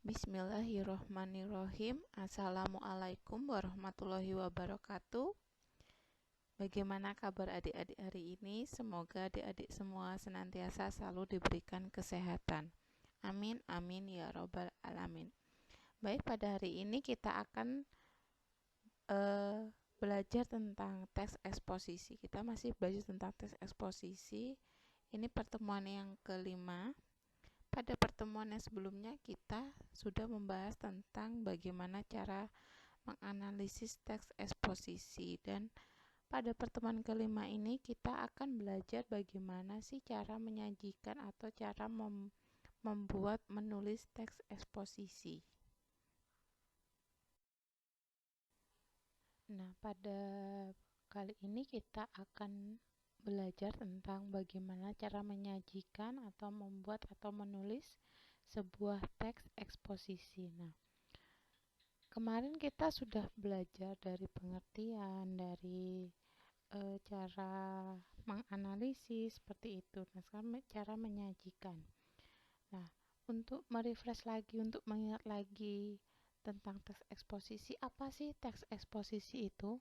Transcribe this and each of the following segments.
Bismillahirrohmanirrohim. Assalamualaikum warahmatullahi wabarakatuh. Bagaimana kabar adik-adik hari ini? Semoga adik-adik semua senantiasa selalu diberikan kesehatan. Amin, amin ya robbal alamin. Baik, pada hari ini kita akan belajar tentang teks eksposisi. Kita masih belajar tentang teks eksposisi. Ini pertemuan yang kelima. Pada pertemuan yang sebelumnya kita sudah membahas tentang bagaimana cara menganalisis teks eksposisi, dan pada pertemuan kelima ini kita akan belajar bagaimana sih cara menyajikan atau cara membuat menulis teks eksposisi. Nah, pada kali ini kita akan belajar tentang bagaimana cara menyajikan atau membuat atau menulis sebuah teks eksposisi. Nah, kemarin kita sudah belajar dari pengertian, dari cara menganalisis seperti itu. Nah, sekarang cara menyajikan. Nah, untuk merefresh lagi, untuk mengingat lagi tentang teks eksposisi, apa sih teks eksposisi itu?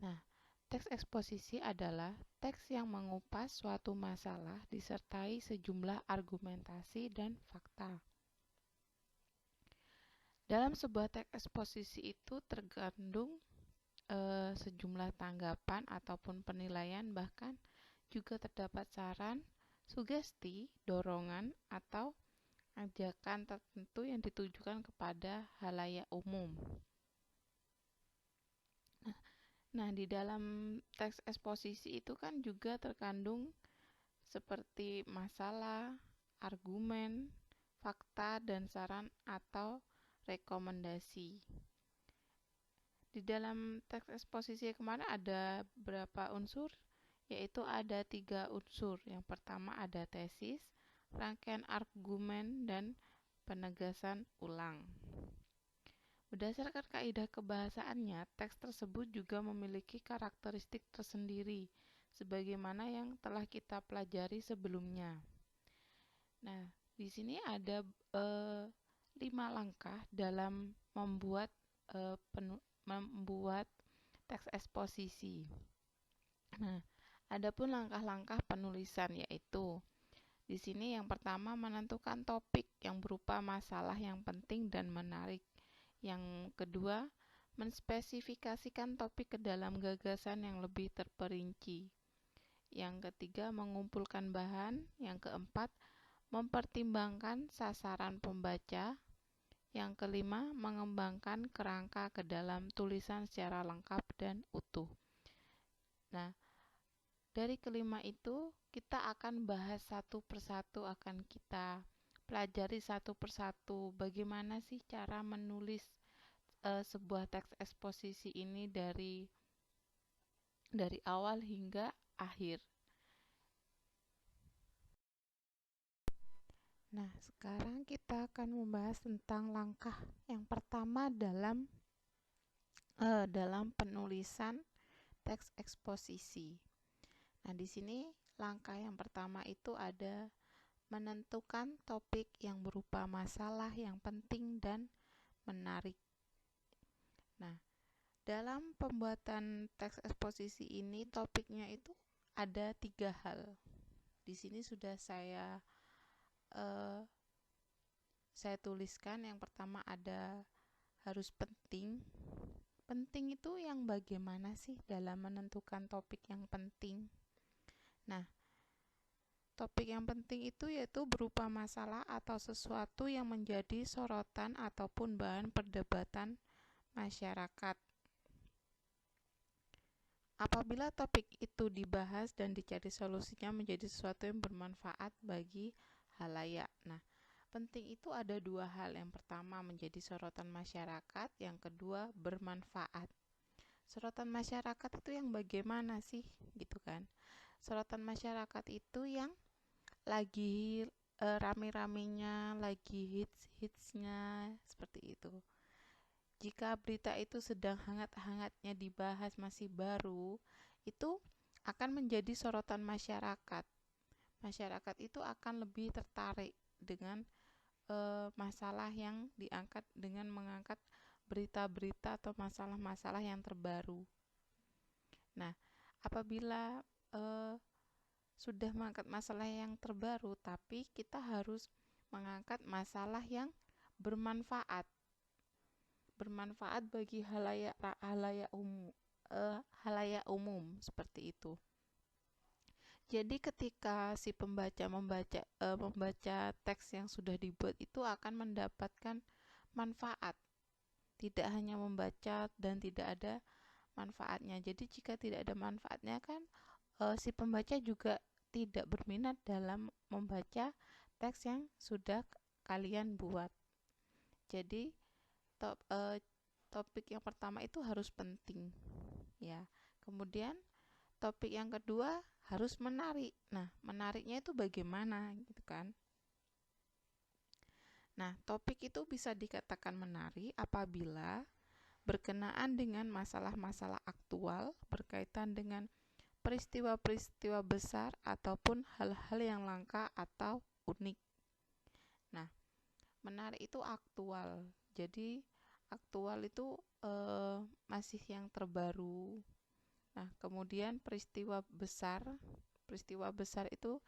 Nah, teks eksposisi adalah teks yang mengupas suatu masalah disertai sejumlah argumentasi dan fakta. Dalam sebuah teks eksposisi itu terkandung sejumlah tanggapan ataupun penilaian, bahkan juga terdapat saran, sugesti, dorongan, atau ajakan tertentu yang ditujukan kepada halayak umum. Nah, di dalam teks eksposisi itu kan juga terkandung seperti masalah, argumen, fakta, dan saran atau rekomendasi. Di dalam teks eksposisi kemarin ada berapa unsur? Yaitu ada 3 unsur. Yang pertama ada tesis, rangkaian argumen, dan penegasan ulang. Berdasarkan kaidah kebahasaannya, teks tersebut juga memiliki karakteristik tersendiri, sebagaimana yang telah kita pelajari sebelumnya. Nah, di sini ada 5 langkah dalam membuat teks eksposisi. Nah, adapun langkah-langkah penulisan yaitu di sini yang pertama menentukan topik yang berupa masalah yang penting dan menarik. Yang kedua, menspesifikasikan topik ke dalam gagasan yang lebih terperinci. Yang ketiga, mengumpulkan bahan. Yang keempat, mempertimbangkan sasaran pembaca. Yang kelima, mengembangkan kerangka ke dalam tulisan secara lengkap dan utuh. Nah, dari kelima itu kita akan bahas satu persatu, akan kita pelajari satu persatu bagaimana sih cara menulis sebuah teks eksposisi ini dari awal hingga akhir. Nah, sekarang kita akan membahas tentang langkah yang pertama dalam penulisan teks eksposisi. Nah, di sini langkah yang pertama itu ada menentukan topik yang berupa masalah yang penting dan menarik. Nah, dalam pembuatan teks eksposisi ini topiknya itu ada 3 hal. Di sini sudah saya tuliskan. Yang pertama ada harus penting. Penting itu yang bagaimana sih dalam menentukan topik yang penting? Nah, topik yang penting itu yaitu berupa masalah atau sesuatu yang menjadi sorotan ataupun bahan perdebatan masyarakat. Apabila topik itu dibahas dan dicari solusinya menjadi sesuatu yang bermanfaat bagi halayak. Nah, penting itu ada 2 hal. Yang pertama menjadi sorotan masyarakat, yang kedua bermanfaat. Sorotan masyarakat itu yang bagaimana sih, gitu kan? Sorotan masyarakat itu yang lagi rame-ramenya, lagi hits-hitsnya, seperti itu. Jika berita itu sedang hangat-hangatnya dibahas, masih baru, itu akan menjadi sorotan masyarakat. Masyarakat itu akan lebih tertarik dengan masalah yang diangkat dengan mengangkat berita-berita atau masalah-masalah yang terbaru. Nah, apabila sudah mengangkat masalah yang terbaru, tapi kita harus mengangkat masalah yang bermanfaat bagi halayak umum seperti itu. Jadi ketika si pembaca membaca teks yang sudah dibuat itu akan mendapatkan manfaat, tidak hanya membaca dan tidak ada manfaatnya. Jadi jika tidak ada manfaatnya kan si pembaca juga tidak berminat dalam membaca teks yang sudah kalian buat. Jadi topik yang pertama itu harus penting, ya. Kemudian topik yang kedua harus menarik. Nah, menariknya itu bagaimana, gitu kan? Nah, topik itu bisa dikatakan menarik apabila berkenaan dengan masalah-masalah aktual berkaitan dengan peristiwa-peristiwa besar ataupun hal-hal yang langka atau unik. Nah, menarik itu aktual. Jadi aktual itu masih yang terbaru. Nah, kemudian peristiwa besar itu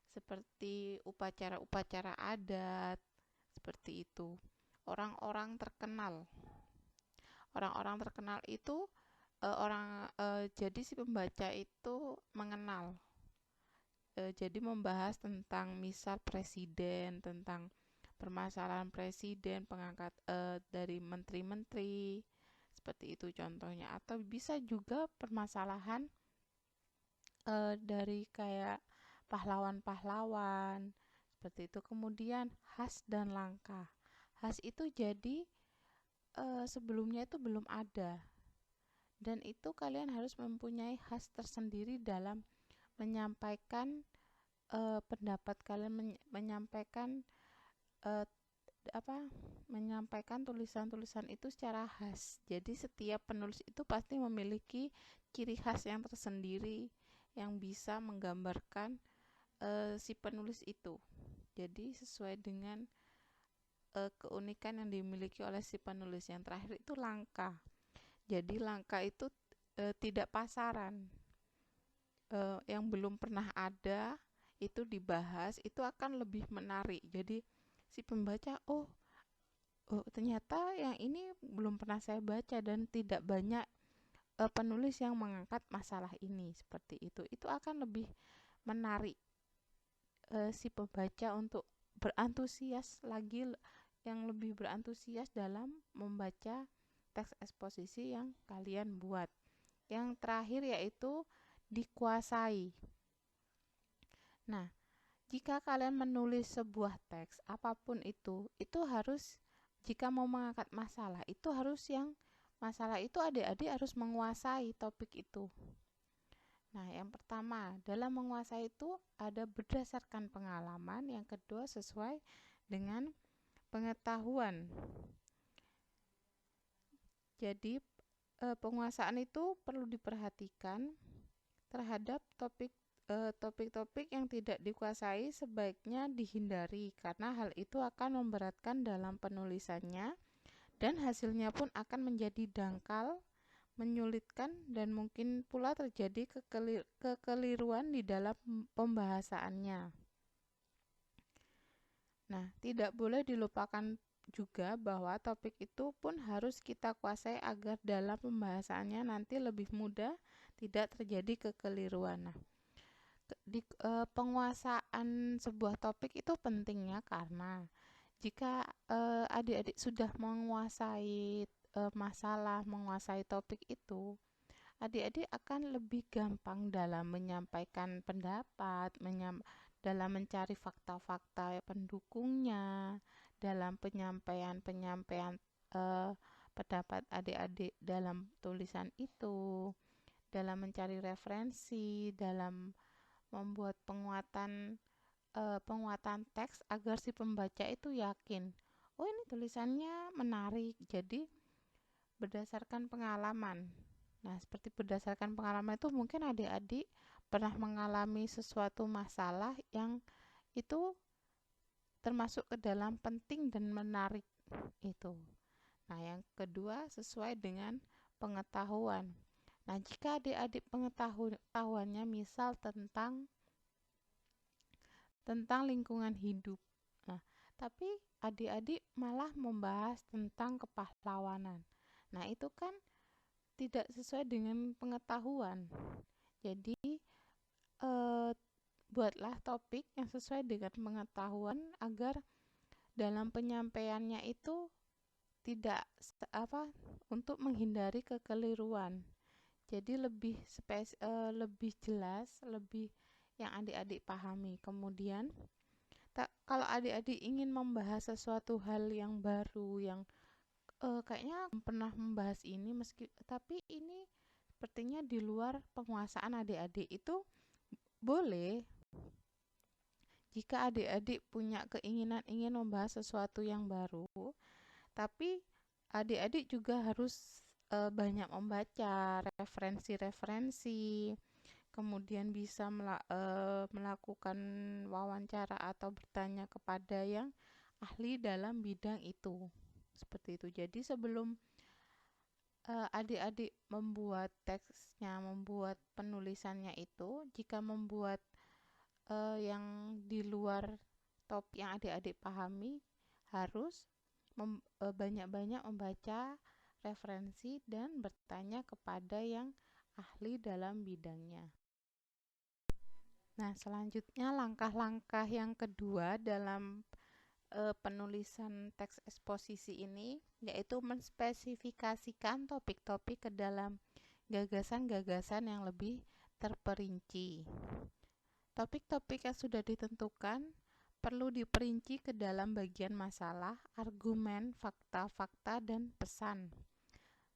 seperti upacara-upacara adat, seperti itu. Orang-orang terkenal itu jadi si pembaca itu mengenal. Jadi membahas tentang misal presiden, tentang permasalahan presiden, pengangkat dari menteri-menteri, seperti itu contohnya. Atau bisa juga permasalahan dari kayak pahlawan-pahlawan, seperti itu. Kemudian khas dan langka. Khas itu jadi sebelumnya itu belum ada, dan itu kalian harus mempunyai khas tersendiri dalam menyampaikan pendapat kalian, menyampaikan menyampaikan tulisan-tulisan itu secara khas. Jadi setiap penulis itu pasti memiliki ciri khas yang tersendiri yang bisa menggambarkan si penulis itu. Jadi sesuai dengan keunikan yang dimiliki oleh si penulis. Yang terakhir itu langka. Jadi langka itu tidak pasaran. Yang belum pernah ada itu dibahas, itu akan lebih menarik. Jadi si pembaca, oh ternyata yang ini belum pernah saya baca dan tidak banyak penulis yang mengangkat masalah ini, seperti itu. Itu akan lebih menarik si pembaca untuk berantusias lagi, yang lebih berantusias dalam membaca teks eksposisi yang kalian buat. Yang terakhir yaitu dikuasai. Nah, jika kalian menulis sebuah teks apapun itu harus, jika mau mengangkat masalah itu harus masalah itu adik-adik harus menguasai topik itu. Nah, yang pertama dalam menguasai itu ada berdasarkan pengalaman, yang kedua sesuai dengan pengetahuan. Jadi penguasaan itu perlu diperhatikan terhadap topik-topik yang tidak dikuasai sebaiknya dihindari, karena hal itu akan memberatkan dalam penulisannya dan hasilnya pun akan menjadi dangkal, menyulitkan, dan mungkin pula terjadi kekeliruan di dalam pembahasannya. Nah, tidak boleh dilupakan juga bahwa topik itu pun harus kita kuasai agar dalam pembahasannya nanti lebih mudah, tidak terjadi kekeliruan. Nah, penguasaan sebuah topik itu pentingnya karena jika adik-adik sudah menguasai masalah, menguasai topik itu, adik-adik akan lebih gampang dalam menyampaikan pendapat, dalam mencari fakta-fakta pendukungnya, dalam penyampaian pendapat adik-adik dalam tulisan itu, dalam mencari referensi, dalam membuat penguatan teks agar si pembaca itu yakin, oh ini tulisannya menarik. Jadi berdasarkan pengalaman. Nah, seperti berdasarkan pengalaman itu mungkin adik-adik pernah mengalami sesuatu masalah yang itu termasuk ke dalam penting dan menarik itu. Nah, yang kedua sesuai dengan pengetahuan. Nah, jika adik-adik pengetahuannya misal tentang lingkungan hidup. Nah, tapi adik-adik malah membahas tentang kepahlawanan. Nah, itu kan tidak sesuai dengan pengetahuan. Jadi, buatlah topik yang sesuai dengan pengetahuan agar dalam penyampaiannya itu tidak untuk menghindari kekeliruan. Jadi lebih jelas, lebih yang adik-adik pahami. Kemudian kalau adik-adik ingin membahas sesuatu hal yang baru, yang kayaknya belum pernah membahas ini, tapi ini sepertinya di luar penguasaan adik-adik, itu boleh. Jika adik-adik punya keinginan ingin membahas sesuatu yang baru, tapi adik-adik juga harus banyak membaca referensi-referensi, kemudian bisa melakukan wawancara atau bertanya kepada yang ahli dalam bidang itu. Seperti itu. Jadi sebelum adik-adik membuat teksnya, membuat penulisannya itu, jika membuat yang di luar topik yang adik-adik pahami, harus banyak-banyak membaca referensi dan bertanya kepada yang ahli dalam bidangnya. Nah, selanjutnya langkah-langkah yang kedua dalam penulisan teks eksposisi ini yaitu menspesifikasikan topik-topik ke dalam gagasan-gagasan yang lebih terperinci. Topik-topik yang sudah ditentukan perlu diperinci ke dalam bagian masalah, argumen, fakta-fakta, dan pesan.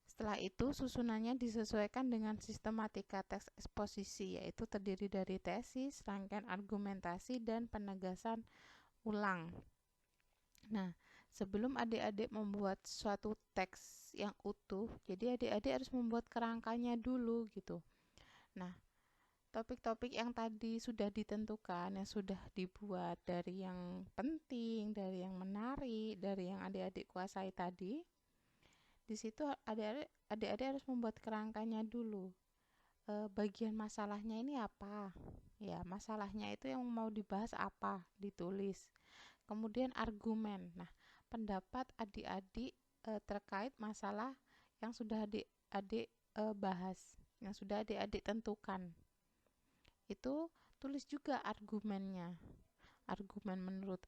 Setelah itu, susunannya disesuaikan dengan sistematika teks eksposisi, yaitu terdiri dari tesis, rangkaian argumentasi, dan penegasan ulang. Nah, sebelum adik-adik membuat suatu teks yang utuh, jadi adik-adik harus membuat kerangkanya dulu gitu. Nah, topik-topik yang tadi sudah ditentukan, yang sudah dibuat dari yang penting, dari yang menarik, dari yang adik-adik kuasai tadi, di situ adik-adik harus membuat kerangkanya dulu. Bagian masalahnya ini apa? Ya, masalahnya itu yang mau dibahas apa, ditulis. Kemudian argumen. Nah, pendapat adik-adik terkait masalah yang sudah adik-adik bahas, yang sudah adik-adik tentukan. Itu tulis juga argumennya, argumen menurut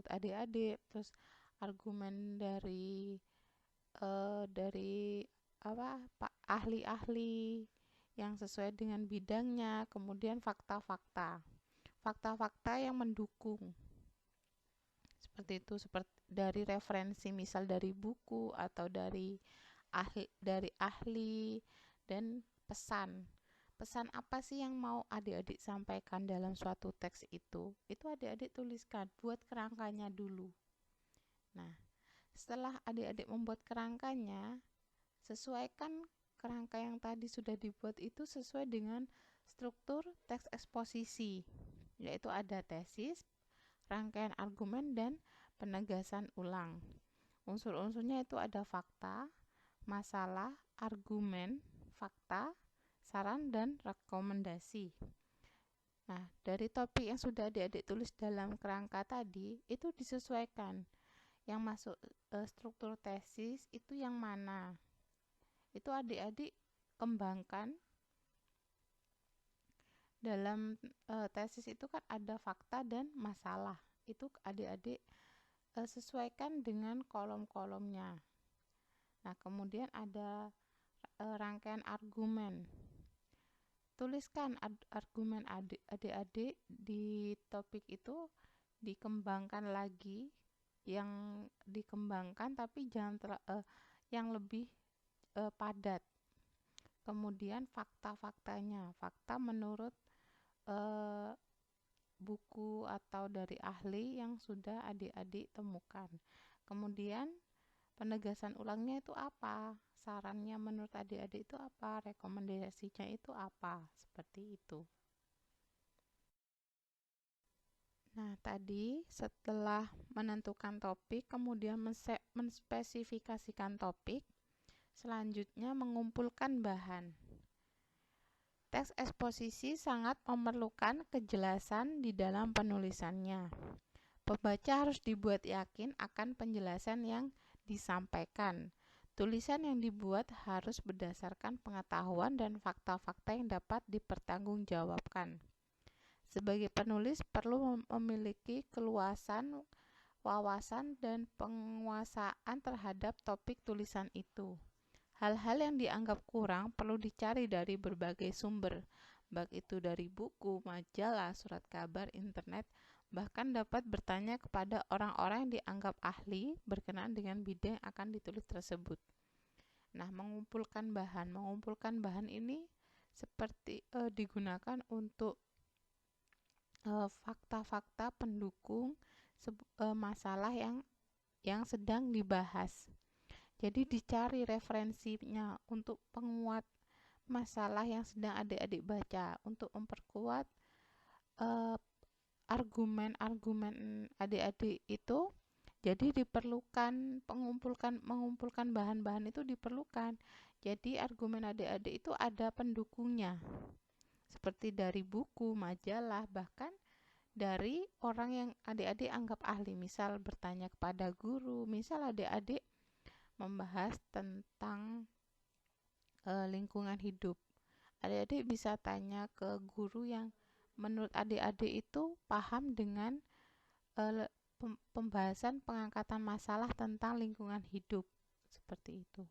adik-adik, terus argumen dari ahli-ahli yang sesuai dengan bidangnya, kemudian fakta-fakta yang mendukung, seperti itu, seperti dari referensi misal dari buku atau dari ahli dan pesan apa sih yang mau adik-adik sampaikan dalam suatu teks itu adik-adik tuliskan, buat kerangkanya dulu. Nah, setelah adik-adik membuat kerangkanya, sesuaikan kerangka yang tadi sudah dibuat itu sesuai dengan struktur teks eksposisi, yaitu ada tesis, rangkaian argumen, dan penegasan ulang. Unsur-unsurnya itu ada fakta, masalah, argumen, fakta, saran, dan rekomendasi. Nah, dari topik yang sudah adik-adik tulis dalam kerangka tadi, itu disesuaikan. Yang masuk struktur tesis itu yang mana? Itu adik-adik kembangkan. Dalam tesis itu kan ada fakta dan masalah. Itu adik-adik sesuaikan dengan kolom-kolomnya. Nah, kemudian ada rangkaian argumen. Tuliskan argumen adik-adik di topik itu, dikembangkan lagi, yang dikembangkan tapi jangan yang lebih padat. Kemudian fakta-faktanya, fakta menurut buku atau dari ahli yang sudah adik-adik temukan. Kemudian penegasan ulangnya itu apa? Sarannya menurut adik-adik itu apa? Rekomendasinya itu apa? Seperti itu. Nah, tadi setelah menentukan topik, kemudian menspesifikasikan topik, selanjutnya mengumpulkan bahan. Teks eksposisi sangat memerlukan kejelasan di dalam penulisannya. Pembaca harus dibuat yakin akan penjelasan yang disampaikan. Tulisan yang dibuat harus berdasarkan pengetahuan dan fakta-fakta yang dapat dipertanggungjawabkan. Sebagai penulis perlu memiliki keluasan wawasan dan penguasaan terhadap topik tulisan itu. Hal-hal yang dianggap kurang perlu dicari dari berbagai sumber, baik itu dari buku, majalah, surat kabar, internet, bahkan dapat bertanya kepada orang-orang yang dianggap ahli berkenaan dengan bidang yang akan ditulis tersebut. Nah, mengumpulkan bahan ini seperti digunakan untuk fakta-fakta pendukung masalah yang sedang dibahas. Jadi dicari referensinya untuk penguat masalah yang sedang adik-adik baca, untuk memperkuat argumen-argumen adik-adik itu. Jadi diperlukan mengumpulkan bahan-bahan itu diperlukan. Jadi argumen adik-adik itu ada pendukungnya, seperti dari buku, majalah, bahkan dari orang yang adik-adik anggap ahli. Misal bertanya kepada guru, misal adik-adik membahas tentang lingkungan hidup. Adik-adik bisa tanya ke guru yang menurut adik-adik itu paham dengan pembahasan pengangkatan masalah tentang lingkungan hidup. Seperti itu.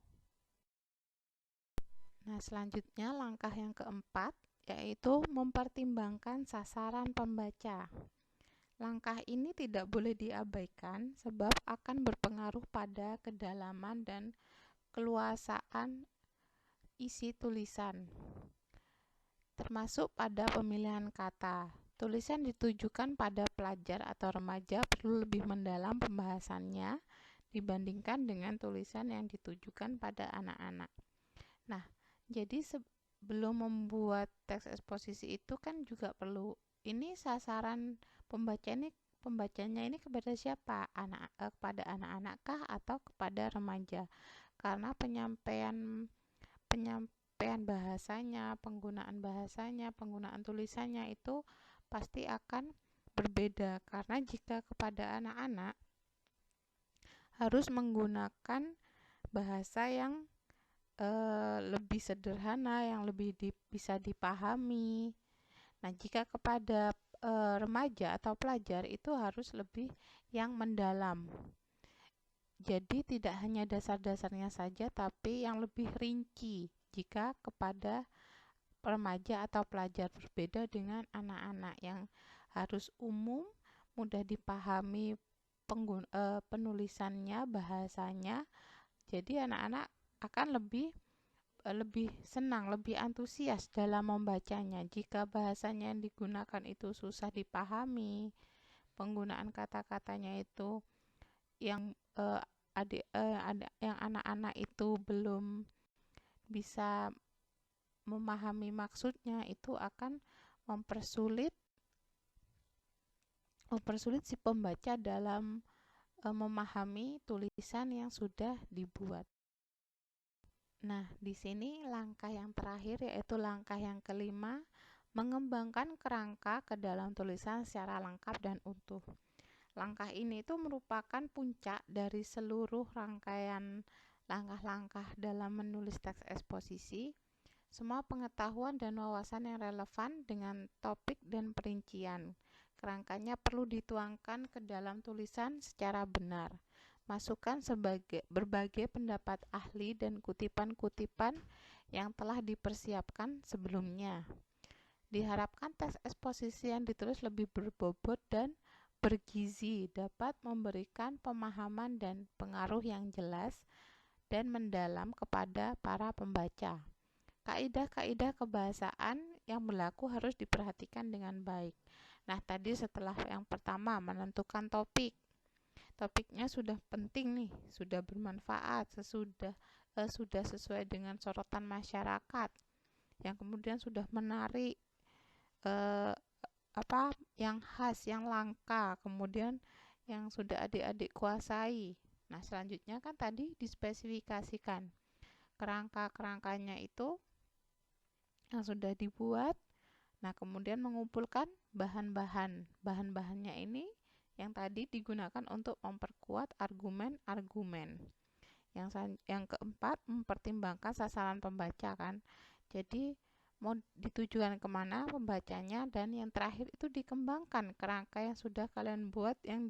Nah, selanjutnya langkah yang keempat yaitu mempertimbangkan sasaran pembaca. Langkah ini tidak boleh diabaikan sebab akan berpengaruh pada kedalaman dan keluasaan isi tulisan, termasuk pada pemilihan kata. Tulisan ditujukan pada pelajar atau remaja perlu lebih mendalam pembahasannya dibandingkan dengan tulisan yang ditujukan pada anak-anak. Nah, jadi sebelum membuat teks eksposisi itu kan juga perlu ini sasaran pembacanya ini kepada siapa? Kepada anak-anak kah atau kepada remaja? Karena penyampaian bahasanya, penggunaan tulisannya itu pasti akan berbeda. Karena jika kepada anak-anak harus menggunakan bahasa yang lebih sederhana, yang lebih bisa dipahami. Nah, jika kepada remaja atau pelajar itu harus lebih yang mendalam. Jadi tidak hanya dasar-dasarnya saja, tapi yang lebih rinci jika kepada remaja atau pelajar, berbeda dengan anak-anak yang harus umum, mudah dipahami penulisannya, bahasanya. Jadi anak-anak akan lebih senang, lebih antusias dalam membacanya. Jika bahasanya yang digunakan itu susah dipahami, penggunaan kata-katanya itu yang yang anak-anak itu belum bisa memahami maksudnya, itu akan mempersulit si pembaca dalam memahami tulisan yang sudah dibuat. Nah, di sini langkah yang terakhir yaitu langkah yang kelima, mengembangkan kerangka ke dalam tulisan secara lengkap dan utuh. Langkah ini itu merupakan puncak dari seluruh rangkaian langkah-langkah dalam menulis teks eksposisi. Semua pengetahuan dan wawasan yang relevan dengan topik dan perincian kerangkanya perlu dituangkan ke dalam tulisan secara benar. Masukkan berbagai pendapat ahli dan kutipan-kutipan yang telah dipersiapkan sebelumnya. Diharapkan teks eksposisi yang ditulis lebih berbobot dan bergizi, dapat memberikan pemahaman dan pengaruh yang jelas dan mendalam kepada para pembaca. Kaidah-kaidah kebahasaan yang berlaku harus diperhatikan dengan baik. Nah, tadi setelah yang pertama menentukan topik. Topiknya sudah penting nih, sudah bermanfaat, sudah sesuai dengan sorotan masyarakat, yang kemudian sudah menarik yang khas, yang langka, kemudian yang sudah adik-adik kuasai. Nah, selanjutnya kan tadi dispesifikasikan kerangka-kerangkanya itu yang sudah dibuat. Nah, kemudian mengumpulkan bahan-bahan. Bahan-bahannya ini yang tadi digunakan untuk memperkuat argumen-argumen. Yang keempat, mempertimbangkan sasaran pembaca kan. Jadi mau ditujukan kemana pembacanya, dan yang terakhir itu dikembangkan kerangka yang sudah kalian buat yang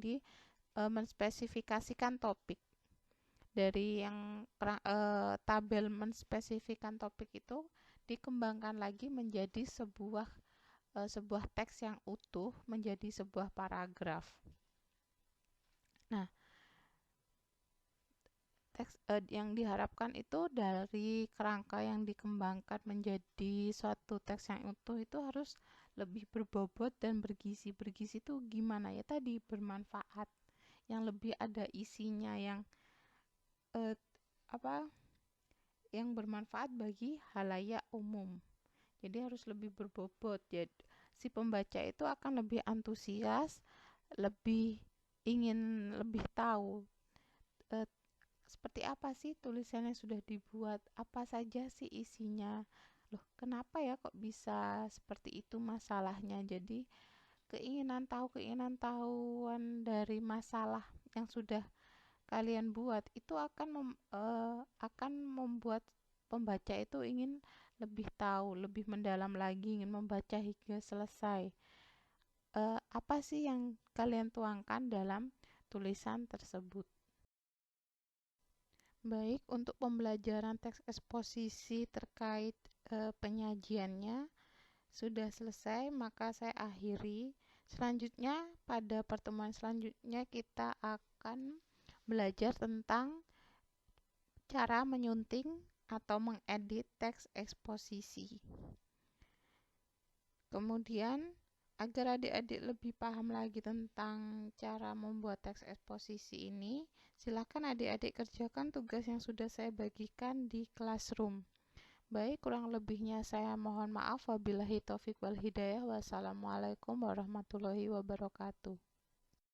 menspesifikasikan topik. Dari yang tabel menspesifikasikan topik itu dikembangkan lagi menjadi sebuah teks yang utuh, menjadi sebuah paragraf. Nah, teks yang diharapkan itu dari kerangka yang dikembangkan menjadi suatu teks yang utuh itu harus lebih berbobot dan bergizi. Bergizi itu gimana ya tadi, bermanfaat, yang lebih ada isinya, yang yang bermanfaat bagi halayak umum. Jadi harus lebih berbobot. Jadi si pembaca itu akan lebih antusias, lebih ingin lebih tahu seperti apa sih tulisan yang sudah dibuat, apa saja sih isinya. Loh, kenapa ya kok bisa seperti itu masalahnya? Jadi keinginan tahuan dari masalah yang sudah kalian buat itu akan membuat pembaca itu ingin lebih tahu, lebih mendalam lagi, ingin membaca hingga selesai. Apa sih yang kalian tuangkan dalam tulisan tersebut? Baik, untuk pembelajaran teks eksposisi terkait penyajiannya sudah selesai, maka saya akhiri. Selanjutnya, pada pertemuan selanjutnya kita akan belajar tentang cara menyunting atau mengedit teks eksposisi. Kemudian, agar adik-adik lebih paham lagi tentang cara membuat teks eksposisi ini, silakan adik-adik kerjakan tugas yang sudah saya bagikan di classroom. Baik, kurang lebihnya saya mohon maaf. Wabillahi taufik wal hidayah. Wassalamualaikum warahmatullahi wabarakatuh.